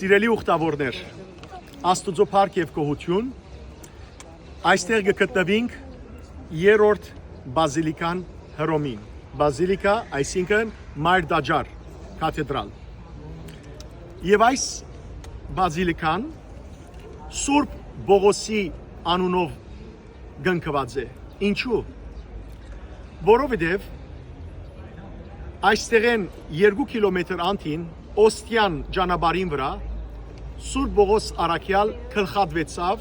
Սիրելի ուխտավորներ, Աստուծո փառք եւ գոհություն, այստեղ գտնվենք երրորդ բազիլիկան Հռոմին, բազիլիկա, այսինքն Մայր Դաջար, կաթեդրալ։ Եվ այս բազիլիկան Սուրբ Բողոսի անունով գնկված է։ Ինչու՞։ Որովհետև այստեղեն 2 կիլոմետր անտին Օստյան ճանապարհին վրա Սուրբ Բողոս Արաքյալ գլխատվեցավ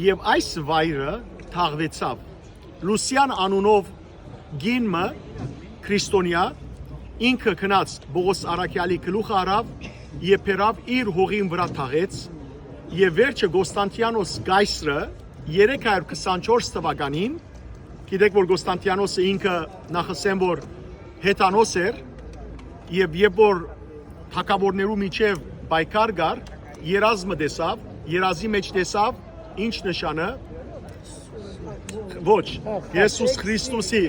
եւ այս վայրը թաղվեցավ։ Լուսյան անունով գինը քրիստոնյա ինքը քնած Բողոս Արաքյալի գլուխը արավ եւ բերավ իր հողին վրա թաղեց եւ վերջը Կոստանդիանոս Գայսրը 324 թվականին, գիտեք որ Կոստանդիանոսը ինքը նախասեմ որ հետանոս էր եւ երբ որ թագավորներու միջև բայկար գար, երազմը տեսավ, երազի մեջ տեսավ, ինչ նշանը, ոչ, Եսուս Քրիստոսի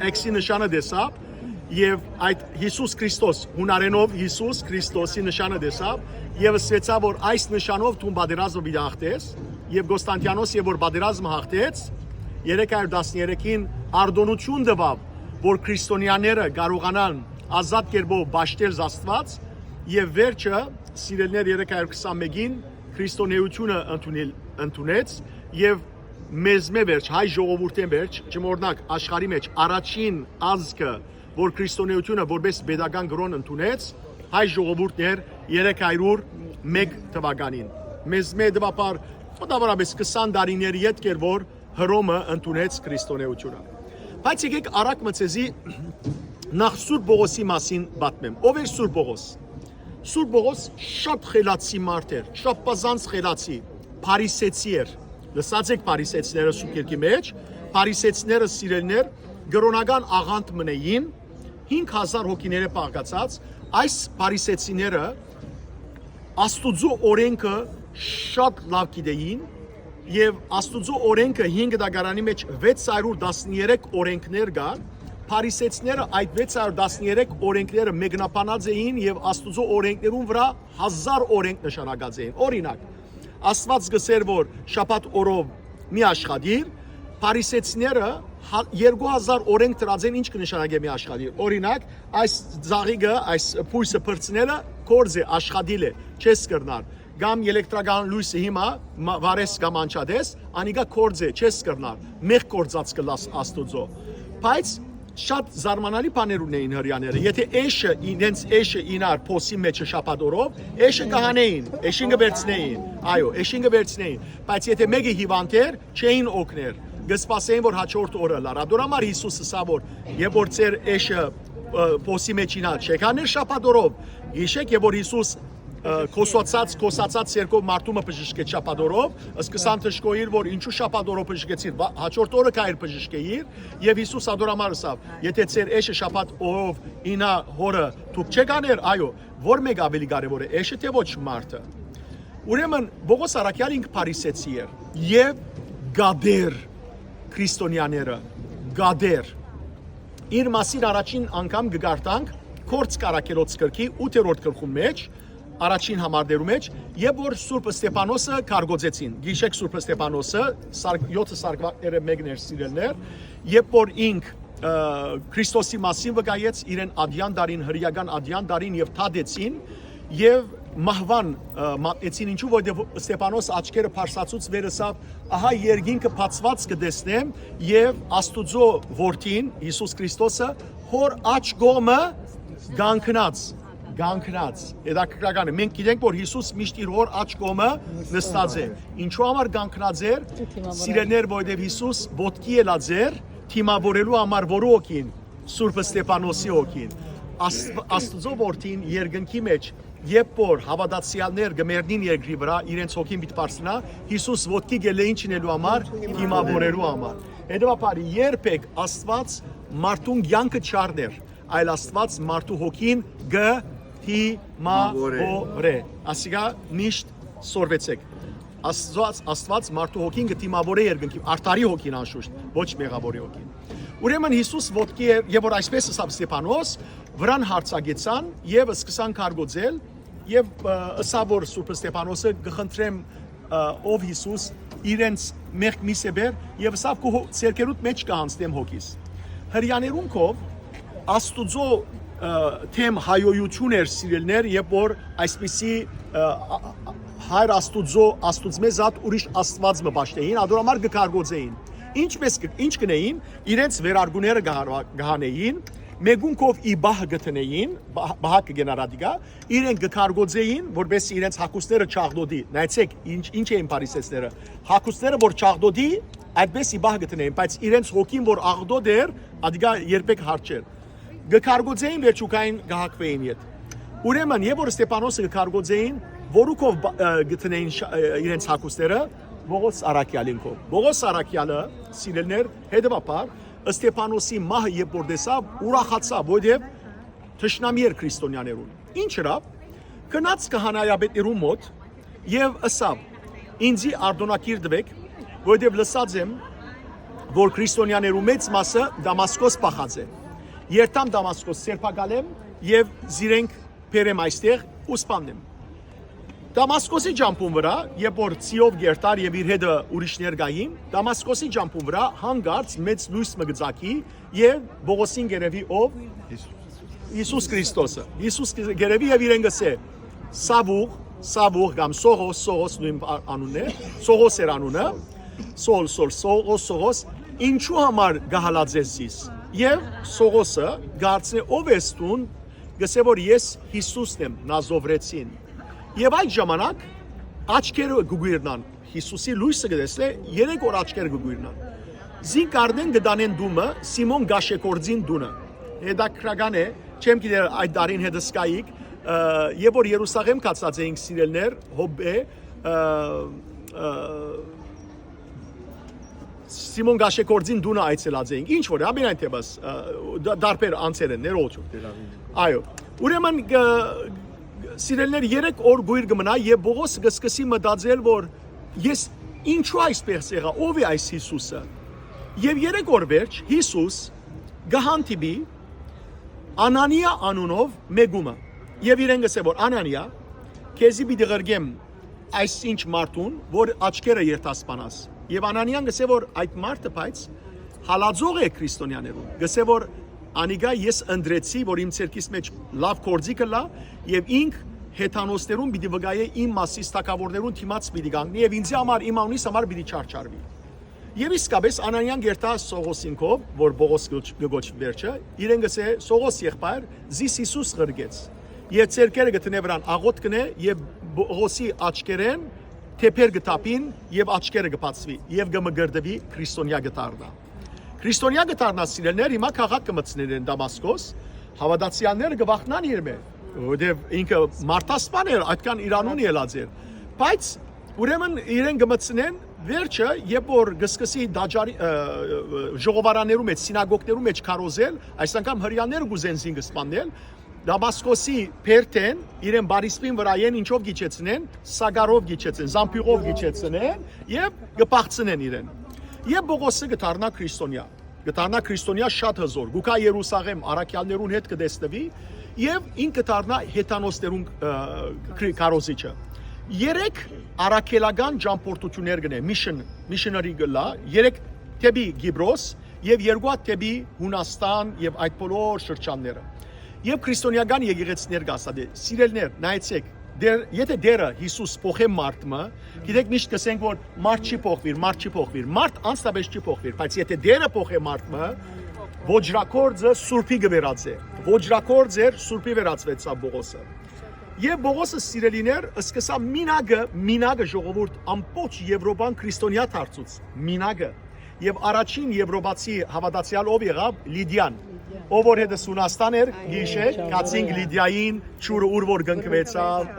էքսի նշանը տեսավ եւ այդ Հիսուս Քրիստոս, հունարենով Հիսուս Քրիստոսի նշանը տեսավ եւ ասեցավ որ այս նշանով դու բادرազմը պիտի հաղթես եւ Կոստանդիանոս եւ որ բادرազմը հաղթեց 313-ին արտոնություն տվավ որ քրիստոնյաները կարողանան ազատ կերպով բաշխել Աստված եւ վերջը սիրելիներ 321-ին քրիստոնեությունը ընդունեց եւ մեզ վերջ հայ ժողովուրդին վերջ ջմորնակ աշխարհի մեջ առաջին ազգը որ քրիստոնեությունը որպես pedagogan գրոն ընդունեց հայ ժողովուրդներ 301 թվականին մեզ դեպար ֆոտաբարաբես 20 տարիների հետ կեր որ Հռոմը ընդունեց քրիստոնեությունը բայց եկեք արագ մցեզի նախ Սուրբ Բողոսի մասին պատմեմ ով էր Սուրբ Բողոս Սուրբ Բողոս շատ խելացի մարդ էր շատ բազանց խելացի փարիսեցի էր լսած եք փարիսեցիները Սուրբ Երկի մեջ փարիսեցիները սիրելներ գրոնական աղանդ մնեին 5000 հոգիները պաղկացած այս փարիսեցիները Աստուծո օրենքը շատ լավ գիտեին եւ Աստուծո օրենքը 5 դագարանի մեջ 613 օրենքներ կար Փարիսեցիները այդ 613 օրենքները մեկնաբանած էին եւ Աստուծո օրենքներուն վրա 1000 օրենք նշանակած էին օրինակ Աստված գսեր որ շաբաթ օրով մի աշխատիր Փարիսեցիները 2000 օրենք դրած են ինչ կնշանակե մի աշխատիր օրինակ այս ծաղիկը այս փույսը բրցնելը կորձ է աշխատիլ է չես կրնար Գամ էլեկտրական լույսը հիմա վարես կամ անչադես, անիգա կորձ է, չես կրնար, մեկ կորձած կլաս Աստուծո։ Բայց շատ զարմանալի բաներ ունեին հրյաները, եթե էշը իրենց էշը ինար փոսի մեջը շաբաթօրով, էշը կհանեին, էշին կվերցնեին, այո, էշին կվերցնեին, բայց եթե մեկը հիվանդ էր, չէին օգներ, կսպասեին որ հաջորդ օրը լար։ Դորամար Հիսուսը սա որ երբ որ ծեր էշը փոսի մեջ ինար, չեկաներ շաբաթօրով, հիշեք երբ որ Հիսուս Կոսացած երկով մարդումը բժշկեց շաբաթօրով, սկսան թշկոիր, որ ինչու շաբաթօրով բժշկեցիր, հաջորդ օրը կայր բժշկեիր, եւ Հիսուս ադորամար ասավ, եթե ծեր էշը շաբաթօրով ինա հորը դուք չեկաներ, այո, որ մեկ ավելի կարևոր է, էշը թե ոչ մարդը։ Ուրեմն Բողոս Արաքյալը ինքը փարիսեցի էր եւ գադեր քրիստոնյաները, գադեր։ Իր մասին առաջին անգամ կգարտանք Կորց Կարակերոց գրքի 8-րդ գլխում մեջ առաջին համարներու մեջ եւ որ Սուրբ Ստեփանոսը կարգոծեցին գիշեք Սուրբ Ստեփանոսը 7 սարգսակները մեկն էր սիրելներ երբ որ ինք Քրիստոսի մասին վկայեց իրեն ադյան դարին հրեական ադյան դարին եւ թադեցին եւ մահվան մատեցին ինչու որտեղ Ստեփանոս աչքերը փարսացուց վերսավ ահա երկինքը բացված կտեսնեմ եւ Աստուծո որդին Հիսուս Քրիստոսը հոր աչ գոմը գանքնած Եդակրական է մենք գիտենք որ Հիսուս միշտ իր հոր աչ կողմը նստած է ինչու համար գանքնած էր սիրելներ որովհետև Հիսուս ոտքի ելած էր թիմավորելու համար որու օքին Սուրբ Ստեփանոսի օքին Աստծո որդին երկնքի մեջ երբ որ հավատացյալներ գմերնին երկրի վրա իրենց հոգին պիտի բարձրանա Հիսուս ոտքի գելեին չնելու համար թիմավորելու համար հետևաբար երբեք Աստված մարդուն կյանքը չառներ այլ Աստված մարդու հոգին Թիմավորե ասիգա միշտ սորվեցեք Աստված մարդու հոգին գտիմավորե երկնքի արդարի հոգին անշուշտ ոչ մեղավորի հոգին ուրեմն Հիսուս ոտքի եւ որ այսպես ասավ Ստեփանոս վրան հարցագեցան եւ սկսան կարգոծել եւ ըսա որ Սուրբ Ստեփանոսը գխնդրեմ ով Հիսուս իրենց մեղք միսեբեր եւ ըսա քո ցերկերուտ մեջ կհանցնեմ հոգիս հрьяներուն կով Աստուծո թեմ հայոյություն էր սիրելներ եւ որ այսպիսի հայր Աստուծմե զատ ուրիշ Աստված մը բաշտեին ադորամար գկարգոծեին ինչ կնեին իրենց վերարգուները գահանեին մեգունքով ի բահ գտնեին բահակ գենարադիգա իրեն գկարգոծեին որպես իրենց հակուսները չաղդոդի նայեցեք ինչ էին փարիսեցները հակուսները որ չաղդոդի այդպես ի բահ գտնեին բայց իրենց հոգին որ աղդոդ էր ադիգա երբեք հարճեր գկարգոծեին վերջուկային գահակվեին իդ ուրեմն եւ որ Ստեփանոսը գկարգոծեին որուկով գտնեին իրենց հակուսները Բողոս Արաքյալինքով Բողոս Արաքյալը սիրելներ հետևաբար Ստեփանոսի մահը երբ որ տեսավ ուրախացավ որովհետեւ թշնամի էր քրիստոնյաներուն ինչ հրավ գնաց կահանայապետերու մոտ եւ ըսավ ինձի արդոնակիր դվեք որովհետեւ լսած եմ որ քրիստոնյաներու մեծ մասը Դամասկոս փախած է երթամ Դամասկոս սերփակալեմ եւ զիրենք բերեմ այստեղ ու սպանեմ Դամասկոսի ջամփուն վրա երբ որ ցիով գերտար եւ իր հետը ուրիշներ գային Դամասկոսի ջամփուն վրա հանգարց մեծ լույս մգծակի եւ Բողոսին գերեվի ով Հիսուս Քրիստոսը Հիսուս գերեվի եւ իրեն գսե Սավուղ կամ Սողոս նույն անունն է Սողոս էր անունը Սողոս ինչու համար գահալածես եւ Սողոսը գարցե ով ես տուն գսե որ ես Հիսուսն եմ Նազովրեցին եւ այդ ժամանակ աչքերը գուգիրնան Հիսուսի լույսը գտեսլե 3 օր աչքերը գուգիրնան զինկարդեն գդանեն դումը Սիմոն Գաշեկորձին դունը հետաքրական է չեմ գիտեր այդ դարին հետսկայիկ եւ որ Երուսաղեմ կացած էինք սիրելներ հոբե Սիմոն Գաշեկորձին դունը այցելած էինք ինչ որ ամենայն թեբս դարբեր անցեր են ներողություն այո ուրեմն սիրելներ 3 օր գույր գմնա եւ Բողոս գսկսի մտածել որ ես ինչու այսպես եղա ով է այս Հիսուսը եւ 3 օր վերջ Հիսուս գահանտիբի Անանիա անունով մեգումը եւ իրեն գսե որ Անանիա քեզի պիտի գրգեմ այս ինչ մարդուն որ աչքերը երթասպանաս եւ Անանիան գսե որ այդ մարդը բայց հալածող է քրիստոնյաներուն գսե որ անիգա ես ընդրեցի որ իմ ցերկիս մեջ լավ կորձիկը լա եւ ինք հեթանոստերուն պիտի վգայե իմ մասից թակավորներուն թիմաց պիտի գանգնի եւ ինձի համար իմ անունիս համար պիտի չարչարվի եւ իսկապես Անանիան գերտա Սողոսինքով որ Բողոս գոչվի վերջը իրեն գսե Սողոս եղբայր զիս Հիսուս գրգեց եւ ցերկերը գտնե վրան աղոտ կնե եւ Բողոսի աչքերեն թեփեր գտապին եւ աչքերը գբացվի եւ գմգրդվի քրիստոնյա գտարնա քրիստոնյա գտարնա սիրելներ հիմա քաղաք կմցնեն Դամասկոս հավատացյալները գվախնան իրմե որովհետեւ ինքը մարտասպան էր այդքան Իրանուն ելած էր բայց ուրեմն իրեն գմցնեն վերջը երբ որ գսկսի դաջարի ժողովարաններում մեջ սինագոգներում մեջ կարոզել այս անգամ հрьяները գուզեն զինգ սպանել Դամասկոսի Պերտեն իրեն բարիսպին վրայեն ինչով գիչեցնեն սագարով գիչեցնեն զամփյուղով գիչեցնեն եւ գպաղցնեն իրեն եւ Բողոսը գտարնա քրիստոնյա շատ հզոր գուկա Երուսաղեմ արաքյալներուն հետ կդեսնվի եւ ինքը դառնա հեթանոստերուն կարոզիչը 3 արաքելական ճամփորդություններ գնե միշնարի գլա 3 թեբի Գիբրոս եւ 2 թեբի Հունաստան եւ այդ բոլոր շրջանները Եվ քրիստոնեական եկեղեցիներ գասադե սիրելներ նայեցեք եթե դերը Հիսուս փոխե մարդը գիտեք միշտ կսենք որ մարդ չի փոխվիր մարդ անստաբես չի փոխվիր բայց եթե դերը փոխե մարդը ոչրակորձը սուրբի գվերածե ոչրակորձը սուրբի վերածվեցա Բողոսը եւ Բողոսը սիրելիներ սկսա մինագը ժողովուրդ ամբողջ Եվրոպան քրիստոնյա դարձուց մինագը եւ առաջին եվրոպացի հավատացյալ ով եղավ Լիդիան ով որ հետս Հունաստան էր գիշեր կացինք Լիդիային ճուրը ուր որ գնկվեցավ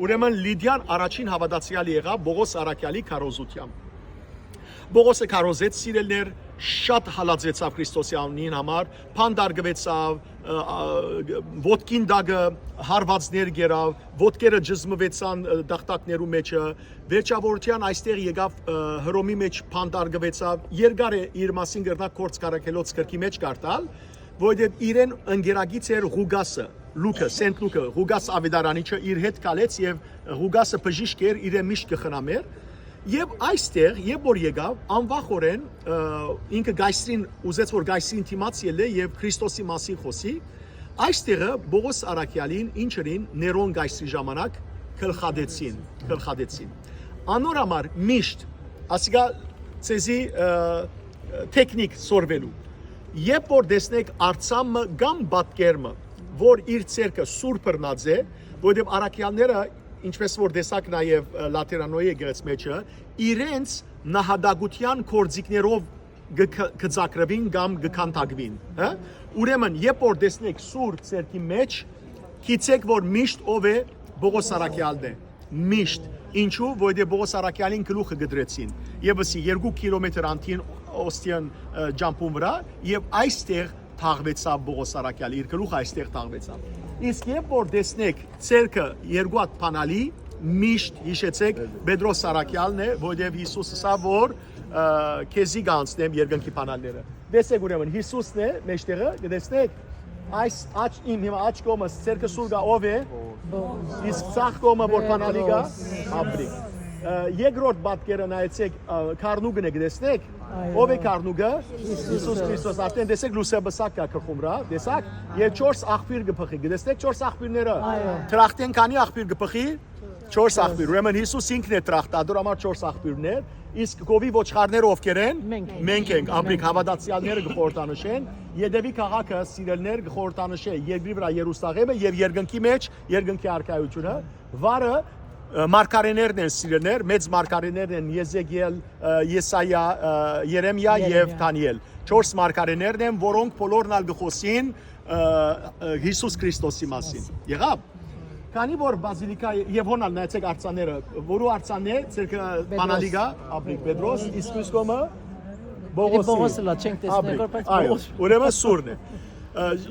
ուրեմն Լիդիան առաջին հավատացյալը եղավ Բողոս Արաքյալի քարոզությամբ Բողոսը քարոզեց սիրելներ շատ հալածեցավ Քրիստոսյանին համար փանդարգվեցավ ոտքին դագը հարվածներ գերավ ոտքերը ջզմվեցան դախտակներու մեջը վերջավորության այստեղ եկավ հռոմի մեջ փանդարգվեցավ երկար է իր մասին գրնա կորց կարակելոց կրկի մեջ կարտալ որովհետև իրեն ընկերագից էր Ղուգասը Լուկը, Սենտ Լուկը, Ղուգաս Ավետարանիչը իր հետ կալեց եւ Ղուգասը բժիշկ էր, իր միշտ կխնամեր։ Եվ այստեղ, երբ որ եկավ, անվախորեն ինքը գայսրին ուզեց որ գայսրին դիմաց ելե եւ Քրիստոսի մասին խոսի, այստեղը Բողոս Արաքյալին ինչերին Ներոն գայսրի ժամանակ գլխադեցին։ Անոր համար միշտ ասիկա ցեզի տեխնիկ սորվելու։ Երբ որ տեսնեք արցամը կամ բատկերմը, որ իր ցերկը սուրբ բռնած է, որովհետեւ արաքյալները ինչպես որ տեսակ նաև լատերանոյի եկեղեցի մեջը իրենց նահատակության կորձիկներով գծակրվին կամ գքանտակվին, հա? Ուրեմն երբ որ տեսնեք սուրբ ցերկի մեջ, գիտեք որ միշտ ով է Բողոս Արաքյալն է, միշտ ինչու որովհետեւ Բողոս Արաքյալին գլուխը գդրեցին եւ ասի 2 կիլոմետր անտին Օստիան ջամփուն վրա եւ այստեղ թաղվեցավ Բողոս Արաքյալը, իր գլուխը այստեղ թաղվեցավ։ Իսկ երբ որ տեսնեք ցերկը երկու հատ փանալի, միշտ հիշեցեք Պետրոս Արաքյալն է, որովհետև Հիսուսը ասա որ քեզի գանցնեմ երկնքի փանալները։ Տեսեք ուրեմն Հիսուսն է մեջտեղը, գտեսնեք այս իմ հիմա աչ կողմը ցերկը սուրգա ով է, իսկ ցախ կողմը որ փանալի գա, աբրիկ։ Երկրորդ բատկերը նայեցեք Քարնուգն է գտեսնեք, ով է Քարնուգը, Հիսուս Քրիստոս, արդեն տեսեք լուսաբսակ կա քխումրա, տեսակ, եւ 4 աղբյուր գփխի, գտեսնեք 4 աղբյուրները։ Տրախտեն քանի աղբյուր գփխի, 4 աղբյուր։ Ուրեմն Հիսուս ինքն է տրախտադոր համար 4 աղբյուրներ, իսկ գովի ոչխարները ովքեր են։ Մենք ենք, աբրիկ հավատացյալները գխորտանշեն, Եդևի քաղաքը սիրելներ գխորտանշե, երկրի վրա Երուսաղեմը եւ երկնքի մեջ երկնքի արքայությունը, վարը մարգարեներն են սիրելներ, մեծ մարգարեներն են Եզեկիել, Եսայա, Երեմիա եւ Դանիել։ 4 մարգարեներն են, որոնք բոլորն ալ գխոսին Հիսուս Քրիստոսի մասին։ Եղավ։ Քանի որ բազիլիկա եւ հոնալ նայեցեք արձանները, որու արձանն է, ցերկը Պանալիգա, Աբրիկ Պետրոս, իսկ Իսկոմը Բողոսը լա չենք տեսնել, բայց Բողոս։ Ուրեմն սուրն է։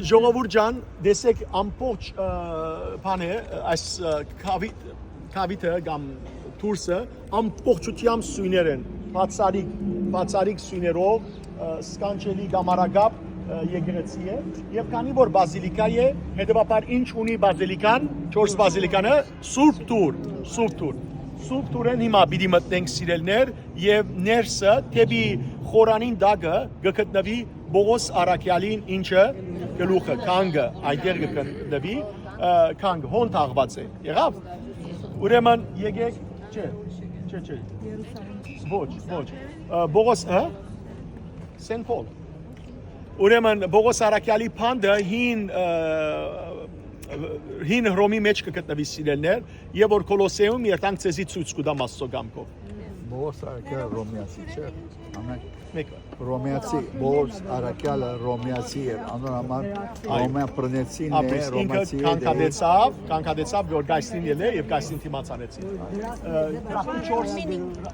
Ժողովուրդ ջան, դեսեք ամբողջ բանը այս Կավիթը կամ թուրսը ամբողջությամբ սույներ են, բացարիք սույներով, սկանչելի գամարագապ եկեղեցի է, եւ քանի որ բազիլիկա է, հետեւաբար ինչ ունի բազիլիկան, 4 բազիլիկանը Սուրբ Թուրեն հիմա պիտի մտնենք սիրելներ եւ ներսը թեպի խորանին դագը գտնվի Բողոս Արաքյալին ինչը գլուխը կանգը այդեր գտնվի կանգ հոն թաղված է եղավ ուրեմն եկեք չէ ոչ Բողոս Սենտ Պոլ ուրեմն Բողոս Արաքյալի փանդը հին Հռոմի մեջ կգտնվի սիրելներ եւ որ Կոլոսեում երթանք ցեզի ցույց կտա Աստծո գամքով Բողոս Արաքյալը ռոմեացի չէ մեկը ռոմեացի Բողոս Արաքյալը ռոմեացի էր անորոման ռոմեա պրնեցին է ռոմեացի կանկադեցավ որ գայստին ելե եւ գայստին թիմացանեցին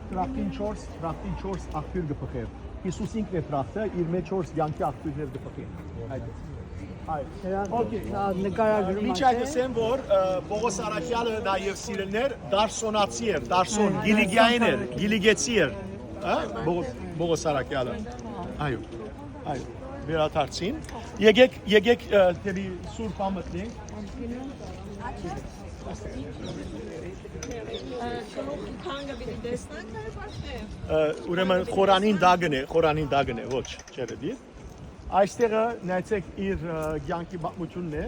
տրախտին 4 աղբյուր գփխեր Հիսուս ինքն է տրախտը իր մեջ 4 յանքի աղբյուրներ գփխին նկարագրում Ինչ այդ ասեմ, որ Բողոս Արաքյալը նաև սիրելներ դարսոնացի էր, դարսոն, գիլիգյային էր, գիլիգեցի էր, Բողոս Արաքյալը, այո, վերադարձին, եկեք դեպի Սուրբ ամտնենք, Քանգը պիտի տեսնանք, հայ ուրեմն խորանին դագն է, ոչ, չերը դիր, Այստեղը նայեցեք իր կյանքի պատմությունն է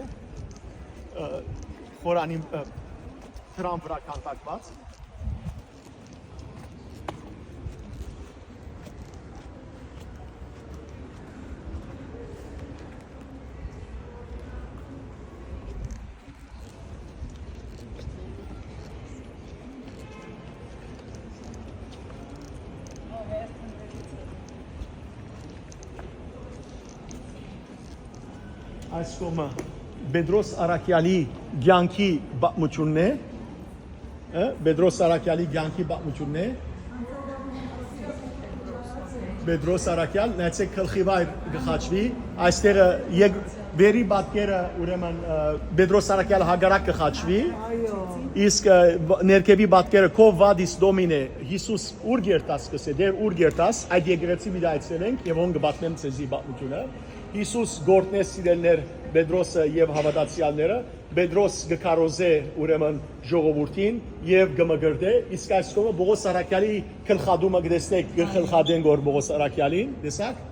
խորանի դրան վրա կանտակված Այս կողմը Պետրոս Արաքյալի կյանքի պատմությունն է, Պետրոս Արաքյալի կյանքի պատմությունն է, Պետրոս Արաքյալ, նայեցեք գլխիվայր գխաչվի, այստեղը վերի պատկերը ուրեմն Պետրոս Արաքյալը հագարակ գխաչվի, իսկ ներքևի պատկերը Քո վադիս դոմինե Հիսուս ուր գերտաս կսե, դեր ուր գերտաս, այդ եկեղեցի մի դայցել ենք եւ ոնք գտանեմ ցեզի պատմությունը Հիսուս գործնես սիրելներ Պետրոսը եւ հավատացյալները, Պետրոս գկարոզե ուրեմն ժողովրդին եւ գմգրդե, իսկ այս կողմը Բողոս Արաքյալի գլխադումը գտեսնեք, գլխադեն գոր Բողոս Արաքյալին, տեսակ։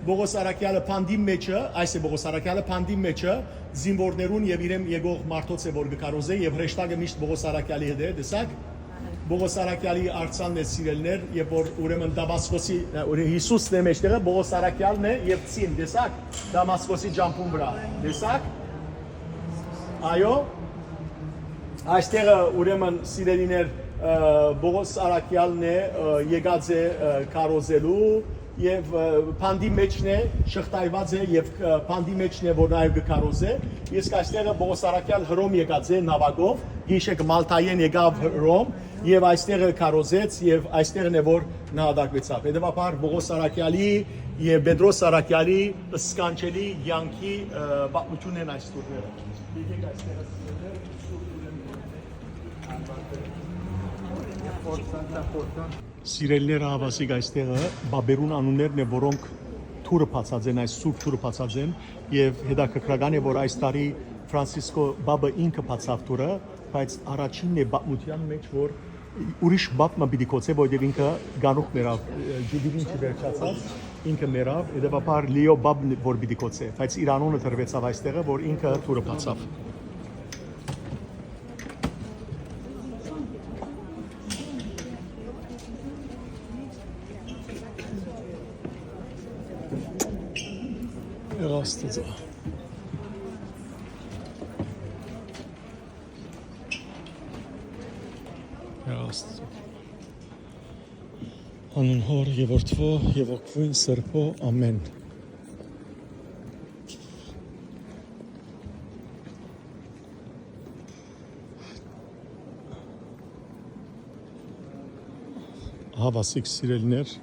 Բողոս Արաքյալը փանդի մեջը, այս է Բողոս Արաքյալը փանդի մեջը զինվորներուն եւ իրեն եկող մարդոց է որ գկարոզե եւ հրեշտակը միշտ Բողոս Արաքյալի հետ է, տեսակ։ Բողոս Արաքյալի արցանն է սիրելներ, եւ որ ուրեմն Դամասկոսի Հիսուսն է մեջտեղը, Բողոս Արաքյալն է եւ ցին, տեսակ, Դամասկոսի ջամփուն վրա, տեսակ։ Այո։ Այստեղը ուրեմն սիրելիներ Բողոս Արաքյալն է եկած է կարոզելու եւ փանդի մեջն է շղթայված է եւ փանդի մեջն է որ նաեւ գկարոզե իսկ այստեղը Բողոս Արաքյալ Հռոմ եկած է նավակով գիշեք Մալտայեն եկավ Հռոմ եւ այստեղը կարոզեց եւ այստեղն է որ նահատակվեցավ հետեւաբար Բողոս Արաքյալի եւ Պետրոս Արաքյալի սկանչելի յանքի պատմությունն են այս տուրները եկեք այստեղը Սիրելիները հավասիկ այստեղը բաբերուն անուններն է, որոնք թուրը բացած են, այս սուրբ թուրը բացած են եւ հետաքրքրական է, որ այս տարի Ֆրանցիսկո բաբը ինքը բացավ թուրը, բայց առաջինն է բապմության մեջ, որ ուրիշ բապը պիտի կոչե, որտեղ ինքը գանուխ մերավ, ջուբիլին չվերջացած, ինքը մերավ, հետեւաբար Լիո բաբն որ պիտի կոչե, բայց իր անունը տրվեցավ այստեղը, որ ինքը թուրը բացավ։ Աստծո Աստծո Անուն Հոր եւ Որդվո եւ Ոգվին Սրբո ամեն Հավասիկ սիրելիներ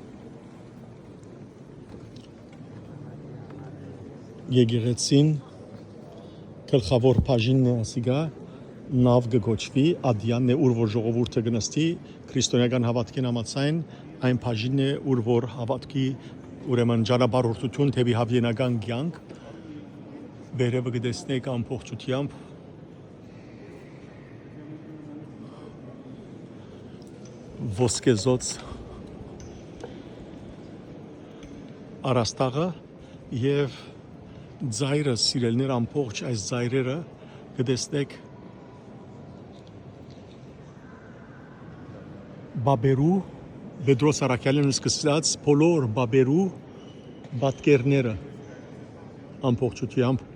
Եկեղեցին գլխավոր բաժինն է ասիգա նավ գոչվի ադյանն է ուր որ ժողովուրդը գնստի քրիստոնեական հավատքին համաձայն այն բաժինն է ուր որ հավատքի ուրեմն ճանապարհորդություն թեպի հավենական կյանք վերևը գտեսնեք ամբողջությամբ ոսկեզոծ արաստաղը եւ Ձայրը սիրելներ ամբողջ այս ձայրերը կտեսնեք բաբերու Պետրոս Արաքյալյանը սկսած բոլոր բաբերու բատկերները ամբողջությամբ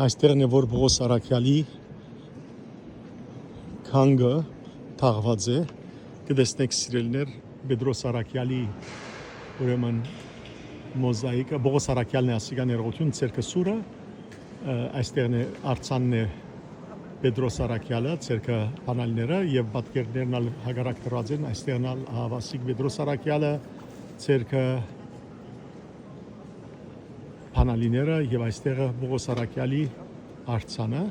Այստեղն է որ Բողոս Արաքյալի քանգը թաղված է կտեսնեք սիրելներ Պետրոս Արաքյալի ուրեմն մոզաիկը Բողոս Արաքյալն է ասիգա ներողություն ցերկը սուրը այստեղն է արցանն է Պետրոս Արաքյալը ցերկը բանալները եւ պատկերներն ալ հագարակ դրած են այստեղն ալ հավասիկ Պետրոս Արաքյալը ցերկը Բանալիները եւ այստեղը Բողոս Արաքյալի արցանը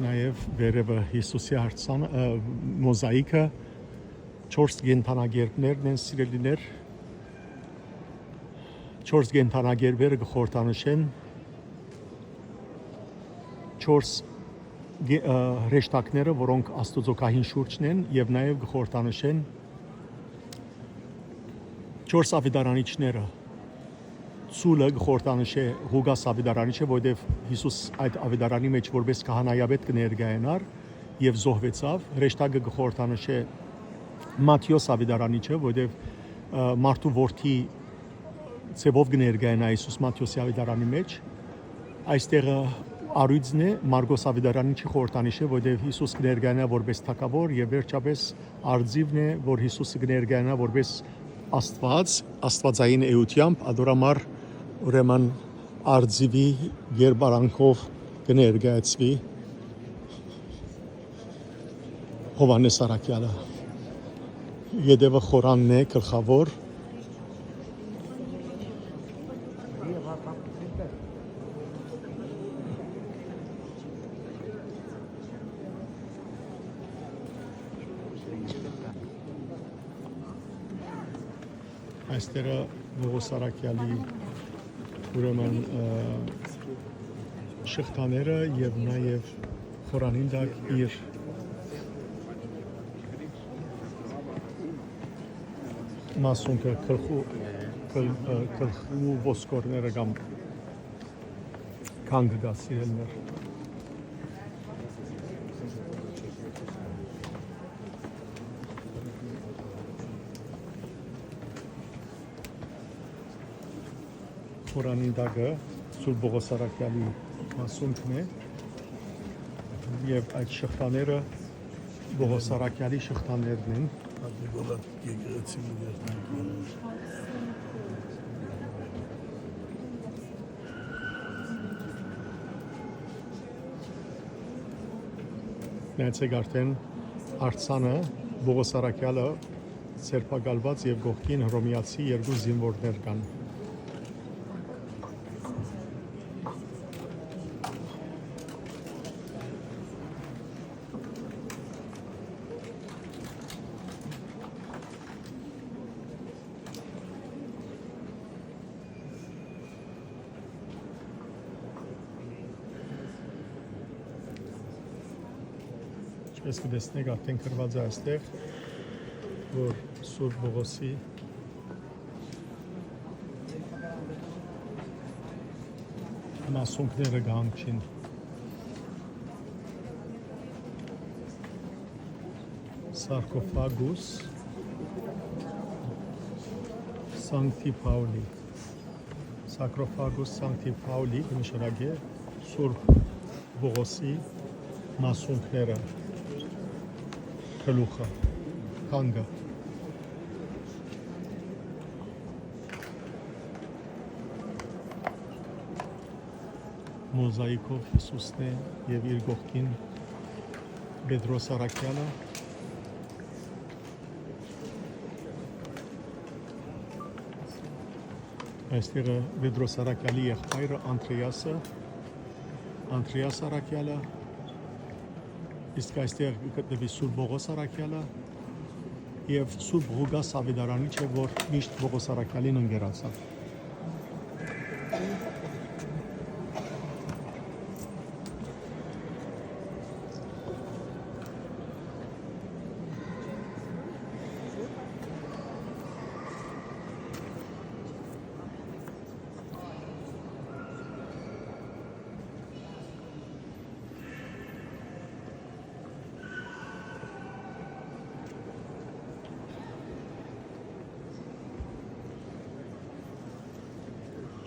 նաեւ վերևը Հիսուսի արցանը մոզաիկը 4 գենթանագերբներն են սիրելիներ 4 գենթանագերբերը գխորտանշեն 4 հրեշտակները որոնք Աստուծոքահին շուրջն են եւ նաեւ գխորտանշեն 4 ավետարանիչները Սուլը գխորտանշե Ղուգաս ավետարանիչը, որտեղ Հիսուս այդ ավետարանի մեջ որպես քահանայապետ կներկայանար եւ զոհվեցավ, հրեշտակը գխորտանշե Մատթեոս ավետարանիչը, որտեղ մարդու որդի ծևով կներկայանա Հիսուս Մատթեոսի ավետարանի մեջ, այստեղը Արույձն է Մարգոս ավետարանիչի խորտանիշը, որտեղ Հիսուս կներկայանա որպես թագավոր եւ վերջապես Արձիվն է, որ Հիսուսը կներկայանա որպես Աստված, Աստվածային էությամբ ադորամար ուրեմն Արձիվի երբարանքով կներկայացվի Հովանես Արաքյալը։ Յետևը խորանն է գլխավոր։ Այստեղ Պողոս Արաքյալի ուրեմն շղթաները եւ նաեւ խորանին դակ իր մասունքը գլխու ոսկորները կամ կանգ դասիրելներ։ Խորանին դակը Սուրբ Պողոս Արաքյալի մասունքն է եւ այդ շղթաները Պողոս Արաքյալի շղթաներն են։ Նայեցեք արդեն արձանը Պողոս Արաքյալը սերպակալված եւ գողքին հռոմեացի երկու զինվորներ կան։ Ես կտեսնեք արդեն գրված է այստեղ, որ Սուրբ Պողոսի մասունքները գանչին։ Սարկոֆագուս Sancti Pauli։ Սարկոֆագուս Sancti Pauli նշանակե Սուրբ Պողոսի մասունքները։ Գլուխը, կանգը։ Մոզաիկով Հիսուսն է եւ իր գողքին Պետրոս Արաքյալը։ Այստեղ Պետրոս Արաքյալի եղբայրը Անդրեաս Արաքյալը։ Իսկ այստեղ գտնվի Սուրբ Պողոս Արաքյալը եւ Սուրբ Ղուգաս Ավետարանիչը, որ միշտ Պողոս Արաքյալին ընկերացավ։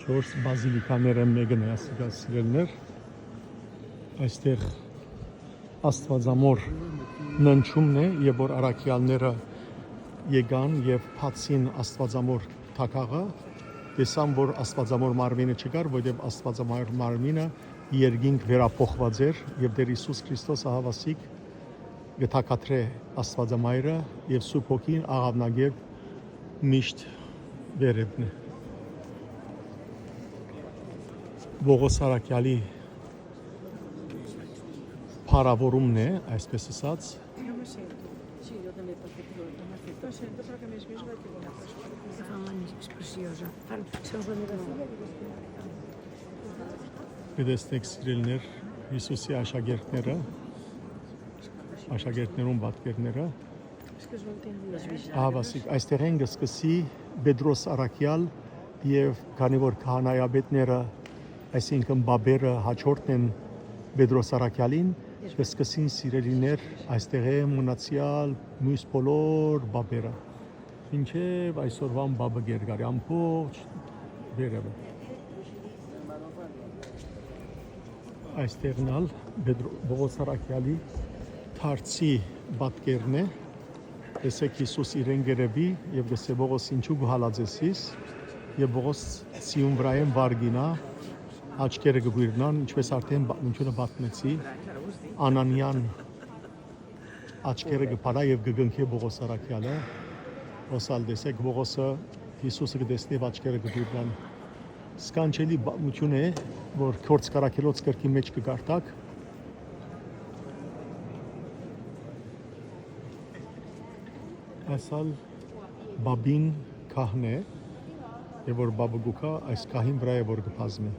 Չորս բազիլիկաները մեկն է ասիկասիրելներ, այստեղ աստվածամոր ննչումն է, եւ որ առաքյալները եկան եւ փացին աստվածամոր թակաղը, տեսան, որ աստվածամոր մարմինը չկար, որովհետեւ աստվածամոր մարմինը երկինք վերափոխված էր եւ Տեր Հիսուս Քրիստոսը հավասիկ գտակատրե աստվածամայրը եւ Սուրբ Հոգին աղավնագետ միշտ վերևն է։ Պողոս Արաքյալի փառավորումն է, այսպես ասած, Գտեսնեք սիրելիներ, Հիսուսի աշակերտներուն պատկերները, հավասիկ, այստեղ են գսկսի Պետրոս Արաքյալ եւ քանի որ քահանայապետները այսինքն բաբերը հաջորդն են Պետրոս Արաքյալին, սկսին սիրելիներ այստեղ է մնացյալ մյուս բոլոր բաբերը։ Ինչև այսօրվան բաբը գերգարի ամբողջ վերևը։ Այստեղն ալ Պողոս Արաքյալի թարցի պատկերն է, տեսեք Հիսուս իրեն գերեբի եւ գսե Պողոս ինչու գհալածեսիս եւ Պողոս սիում վրայեն վարգինա աչքերը գույրնան, ինչպես արդեն պատմությունը պատմեցի, Անանյան աչքերը կփանա եւ կգնքի Բողոս Արաքյալը ոսալ դեսեք Բողոսը Հիսուսը կդեսնի աչքերը կդուրնան սկանչելի բանություն է որ քորց կարակելոց կրկի մեջ կգարտակ ասալ բաբին քահն է եւ որ բաբուկա այս քահին վրա է որ կփազնի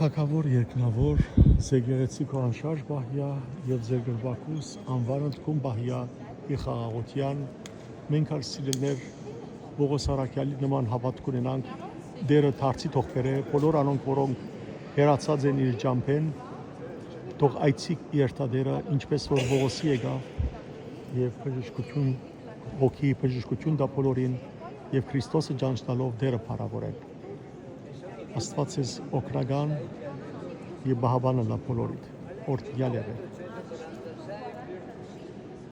Թակավոր երկնավոր Զեգերեցիկ ու անշարժ բահյա եւ Զերգրբակուս անվանընդքում բահյա իխաղաղության մենք ալ սիրելներ Բողոս Արաքյալի նման հավատք ունենանք դերը դարձի թող բերե բոլոր անոնք որոնք հերացած են իր ջամփեն թող այցի երթադերը ինչպես որ Բողոսի եկավ եւ բժշկություն հոգի բժշկություն դա բոլորին եւ Քրիստոսը ճանչնալով դերը փառավորեն Աստված ես օգնական եւ բահաբանը լա բոլորիդ օրդյալ է